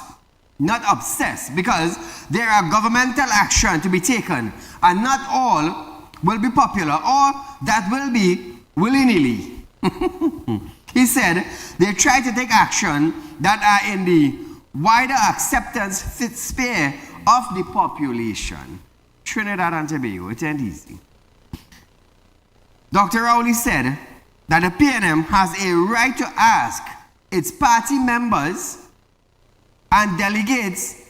not obsessed, because there are governmental action to be taken, and not all will be popular, or that will be willy-nilly. He said, they try to take action that are in the wider acceptance sphere of the population. Trinidad and Tobago, it ain't easy. Dr. Rowley said that the PNM has a right to ask its party members and delegates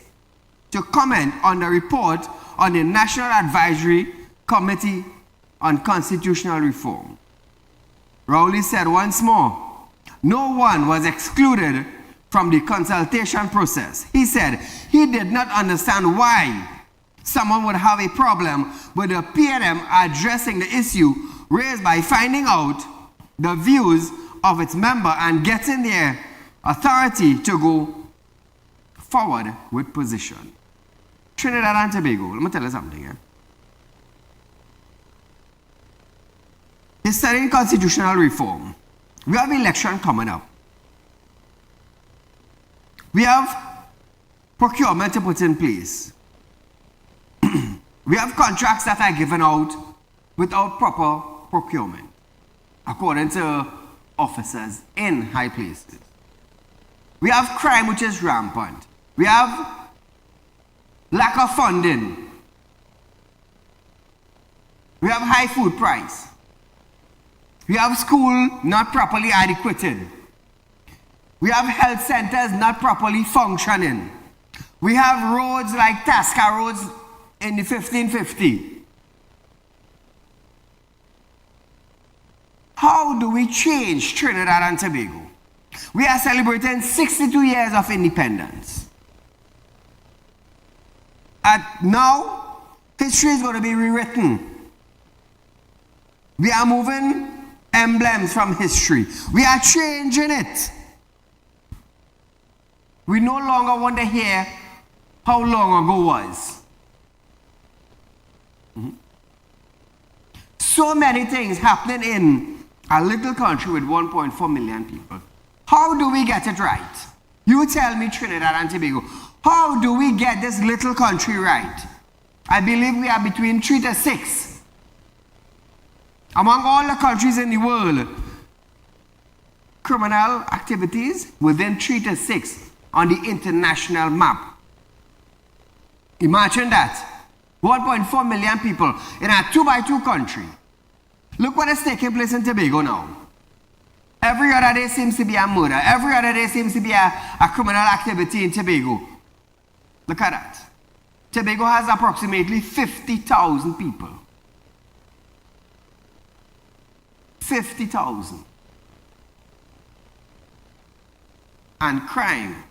to comment on the report on the National Advisory Committee on Constitutional Reform. Rowley said once more, no one was excluded from the consultation process. He said he did not understand why someone would have a problem with the PNM addressing the issue raised by finding out the views of its member and getting their authority to go forward with position. Trinidad and Tobago, let me tell you something. They're studying constitutional reform. We have election coming up. We have procurement to put in place. We have contracts that are given out without proper procurement, according to officers in high places. We have crime which is rampant. We have lack of funding. We have high food price. We have school not properly adequated. We have health centers not properly functioning. We have roads like Tasca roads in the 1550. How do we change Trinidad and Tobago? We are celebrating 62 years of independence. And now, history is going to be rewritten. We are moving emblems from history. We are changing it. We no longer want to hear how long ago was. So many things happening in a little country with 1.4 million people. How do we get it right? You tell me, Trinidad and Tobago, how do we get this little country right? I believe we are between 3 to 6. Among all the countries in the world, criminal activities within 3 to 6 on the international map. Imagine that. 1.4 million people in a 2x2 country. Look what is taking place in Tobago now. Every other day seems to be a murder. Every other day seems to be a criminal activity in Tobago. Look at that. Tobago has approximately 50,000 people. 50,000. And crime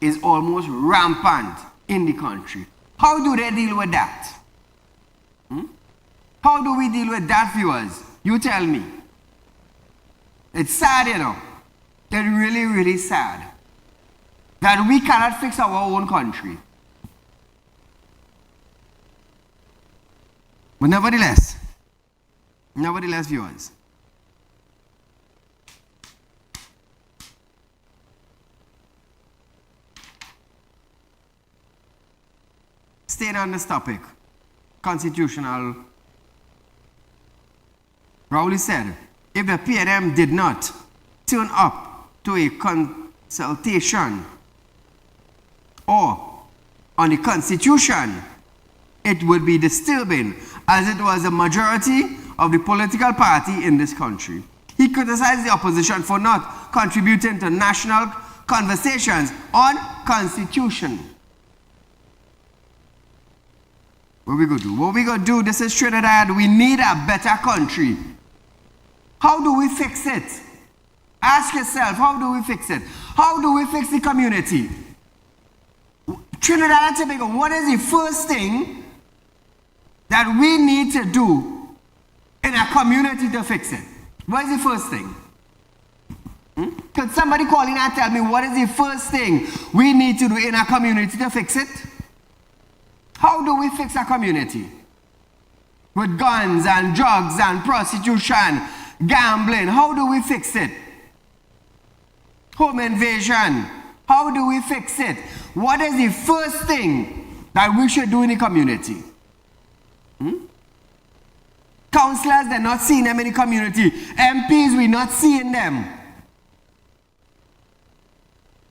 is almost rampant in the country. How do they deal with that? How do we deal with that, viewers? You tell me. It's sad, you know. It's really, really sad that we cannot fix our own country. But nevertheless, viewers, explain on this topic, constitutional. Rowley said, if the PNM did not turn up to a consultation or on the Constitution, it would be disturbing, as it was a majority of the political party in this country. He criticized the opposition for not contributing to national conversations on Constitution. What we gonna do? What we gonna do? This is Trinidad. We need a better country. How do we fix it? Ask yourself, how do we fix it? How do we fix the community? Trinidad and Tobago, what is the first thing that we need to do in a community to fix it? What is the first thing? Could somebody call in and tell me what is the first thing we need to do in a community to fix it? How do we fix a community? With guns and drugs and prostitution, gambling, how do we fix it? Home invasion, how do we fix it? What is the first thing that we should do in the community? Councillors, they're not seeing them in the community. MPs, we're not seeing them.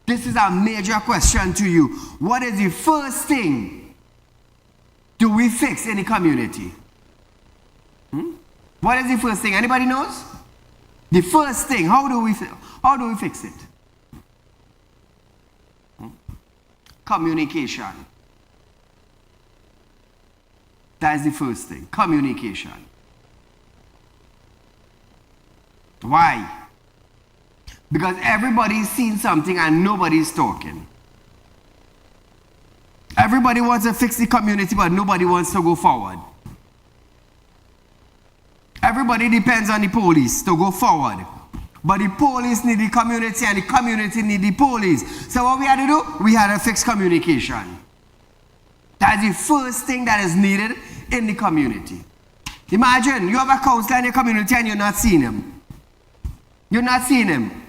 This is a major question to you. What is the first thing do we fix in the community? What is the first thing? Anybody knows? The first thing, how do we fix it? Communication. That is the first thing. Communication. Why? Because everybody's seen something and nobody's talking. Everybody wants to fix the community, but nobody wants to go forward. Everybody depends on the police to go forward. But the police need the community and the community need the police. So what we had to do? We had to fix communication. That's the first thing that is needed in the community. Imagine you have a counselor in your community and you're not seeing him. You're not seeing him.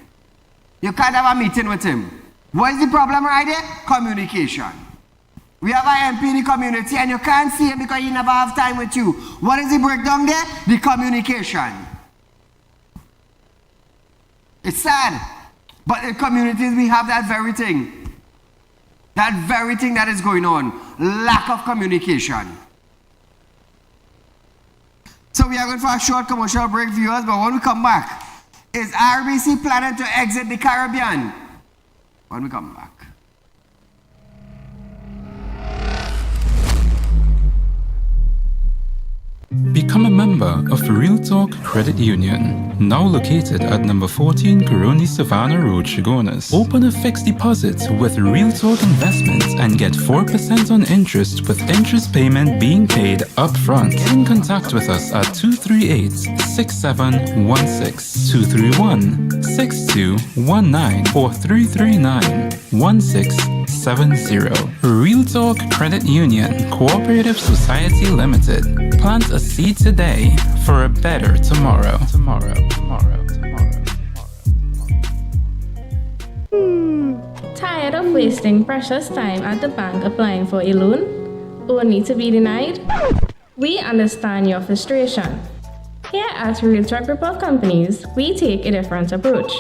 You can't have a meeting with him. What is the problem right there? Communication. We have an MP in the community and you can't see him because he never have time with you. What is the breakdown there? The communication. It's sad. But in communities we have that very thing. That very thing that is going on. Lack of communication. So we are going for a short commercial break, viewers, but when we come back, is RBC planning to exit the Caribbean? When we come back. Become a member of Real Talk Credit Union, now located at number 14 Coroni Savannah Road, Chagonas. Open a fixed deposit with Real Talk Investments and get 4% on interest with interest payment being paid up front. Get in contact with us at 238-6716, 231-6219 or 339-1670. Real Talk Credit Union Cooperative Society Limited. Plant a seed today for a better tomorrow. Tired of wasting precious time at the bank applying for a loan, only to be denied? We understand your frustration. Here at Real Talk Group of Companies, we take a different approach.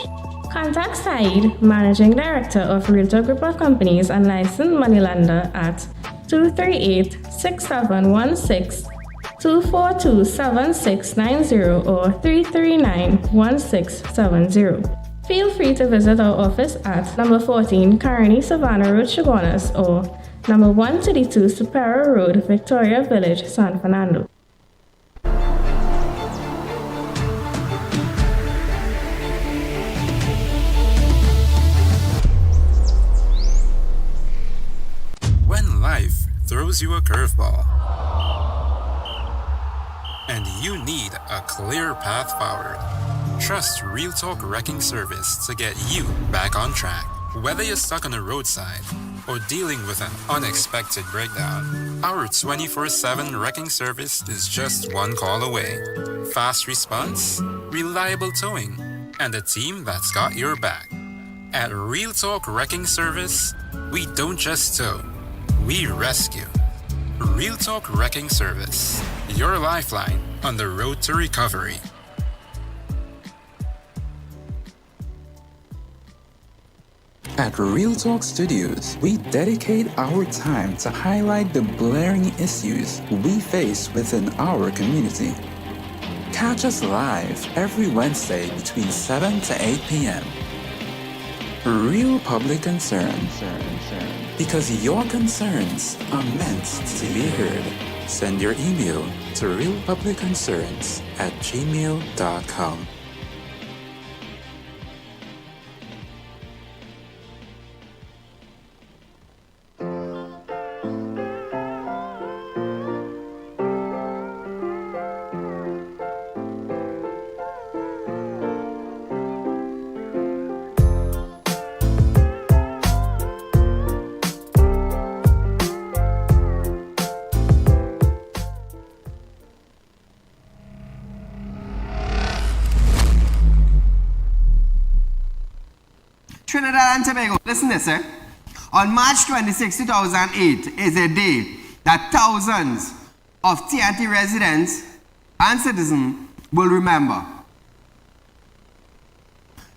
Contact Saieed, Managing Director of Real Talk Group of Companies and licensed moneylender at 238-6716, 242-7690 or 339-1670. Feel free to visit our office at number 14 Coroni Savannah Road, Chagonas or number 132 Superior Road, Victoria Village, San Fernando. When life throws you a curveball and you need a clear path forward, trust Real Talk Wrecking Service to get you back on track. Whether you're stuck on a roadside or dealing with an unexpected breakdown, our 24/7 wrecking service is just one call away. Fast response, reliable towing, and a team that's got your back. At Real Talk Wrecking Service, we don't just tow, we rescue. Real Talk Wrecking Service, your lifeline on the road to recovery. At Real Talk Studios, we dedicate our time to highlight the glaring issues we face within our community. Catch us live every Wednesday between 7 to 8 p.m. Real Public Concern. Because your concerns are meant to be heard. Send your email to realpublicconcerns@gmail.com. Trinidad and Tobago, listen this, eh? On March 26, 2008 is a day that thousands of TNT residents and citizens will remember.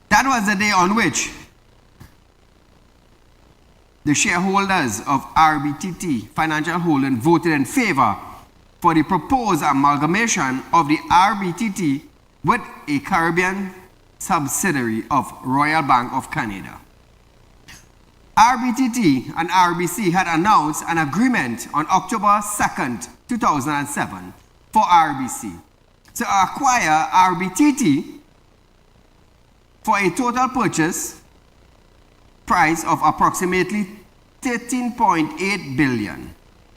That was the day on which the shareholders of RBTT Financial Holding voted in favor for the proposed amalgamation of the RBTT with a Caribbean subsidiary of Royal Bank of Canada. RBTT and RBC had announced an agreement on October 2nd, 2007 for RBC to acquire RBTT for a total purchase price of approximately $13.8 billion,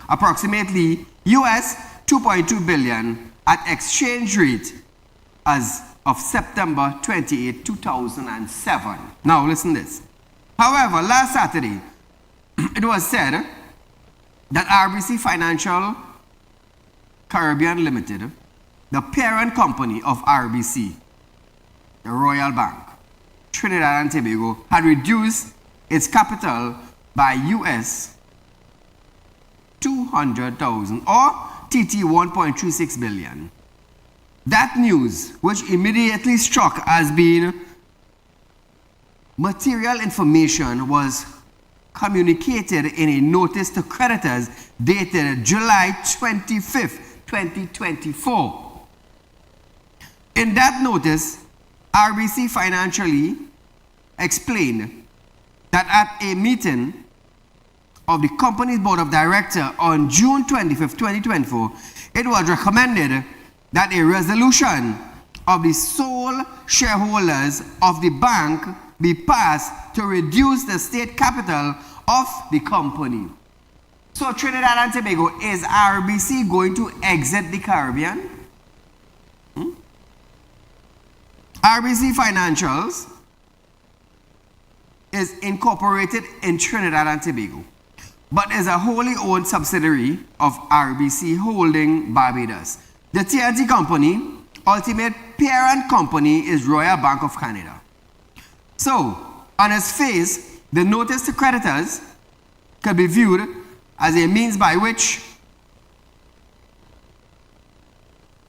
approximately US $2.2 billion at exchange rate as of September 28, 2007. Now listen this. However, last Saturday, it was said that RBC Financial Caribbean Limited, the parent company of RBC, the Royal Bank, Trinidad and Tobago, had reduced its capital by US 200,000 or TT 1.36 billion. That news, which immediately struck as being material information, was communicated in a notice to creditors dated July 25th, 2024. In that notice, RBC Financially explained that at a meeting of the company's board of directors on June 25th, 2024, it was recommended that a resolution of the sole shareholders of the bank be passed to reduce the state capital of the company. So Trinidad and Tobago, is RBC going to exit the Caribbean? RBC Financials is incorporated in Trinidad and Tobago, but is a wholly owned subsidiary of RBC Holding Barbados. The TNT company, ultimate parent company, is Royal Bank of Canada. So, on its face, the notice to creditors could be viewed as a means by which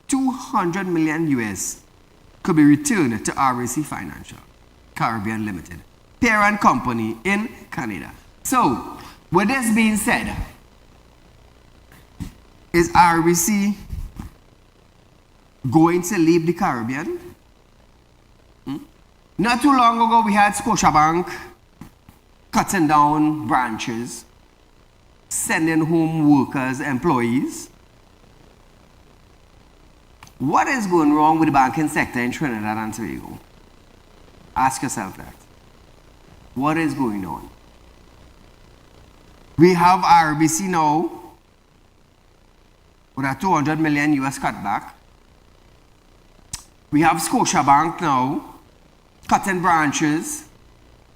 200 million US could be returned to RBC Financial Caribbean Limited, parent company in Canada. So, with this being said, is RBC going to leave the Caribbean? Not too long ago, we had Scotiabank cutting down branches, sending home workers, employees. What is going wrong with the banking sector in Trinidad and Tobago? Ask yourself that. What is going on? We have RBC now with a 200 million US cutback. We have Scotiabank now cutting branches,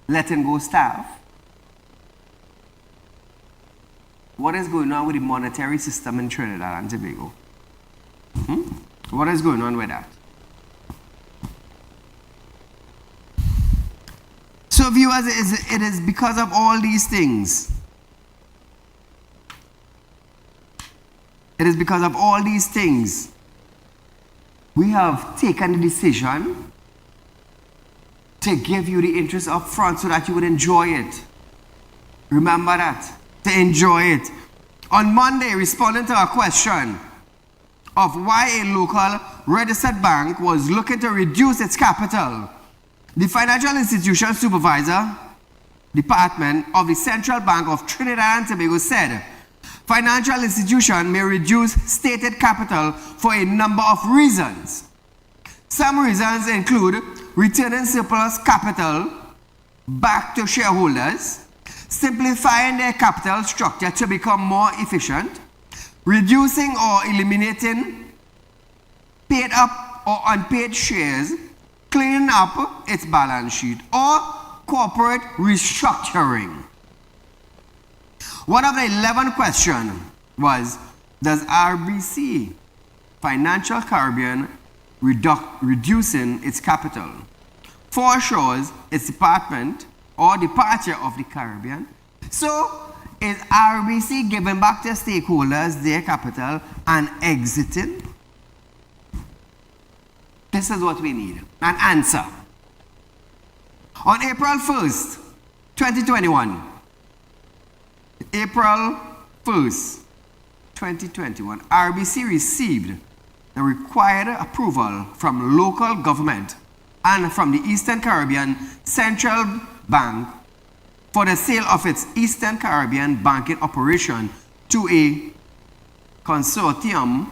letting go staff. What is going on with the monetary system in Trinidad and Tobago? What is going on with that? So viewers, it is because of all these things It is because of all these things we have taken the decision to give you the interest up front so that you would enjoy it. Remember that, to enjoy it. On Monday, responding to a question of why a local registered bank was looking to reduce its capital, the Financial Institution Supervisor Department of the Central Bank of Trinidad and Tobago said, financial institution may reduce stated capital for a number of reasons. Some reasons include returning surplus capital back to shareholders, simplifying their capital structure to become more efficient, reducing or eliminating paid up or unpaid shares, cleaning up its balance sheet, or corporate restructuring. One of the 11 questions was, does RBC, Financial Caribbean, reducing its capital foreshores its department or departure of the Caribbean? So, is RBC giving back to stakeholders their capital and exiting? This is what we need, an answer. On April 1st, 2021, April 1st, 2021, RBC received the required approval from local government and from the Eastern Caribbean Central Bank for the sale of its Eastern Caribbean banking operation to a consortium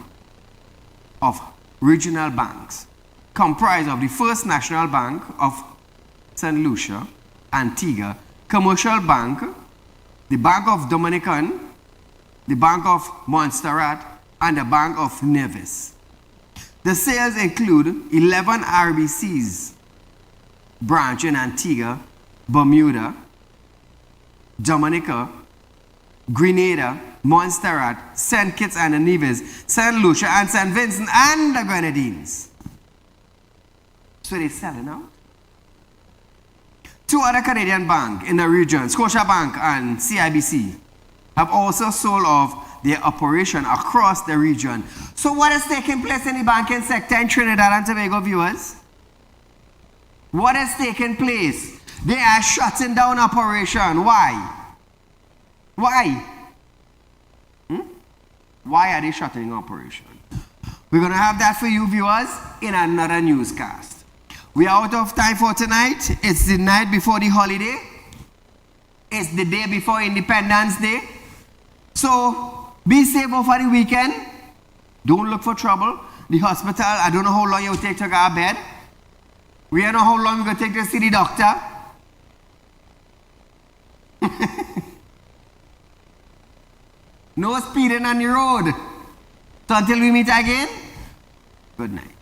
of regional banks comprised of the First National Bank of St. Lucia, Antigua, Commercial Bank, the Bank of Dominican, the Bank of Montserrat, and the Bank of Nevis. The sales include 11 RBCs branch in Antigua, Bermuda, Dominica, Grenada, Montserrat, St. Kitts and Nevis, St. Lucia, and St. Vincent and the Grenadines. So they're selling out. Two other Canadian banks in the region, Scotiabank and CIBC, have also sold off their operation across the region. So what is taking place in the banking sector in Trinidad and Tobago, viewers? What is taking place? They are shutting down operation. Why? Why? Why are they shutting operation? We're going to have that for you, viewers, in another newscast. We are out of time for tonight. It's the night before the holiday. It's the day before Independence Day. So be safe over the weekend. Don't look for trouble. The hospital, I don't know how long it will take to go to bed. We don't know how long we're going to take to see the doctor. No speeding on the road. So until we meet again, good night.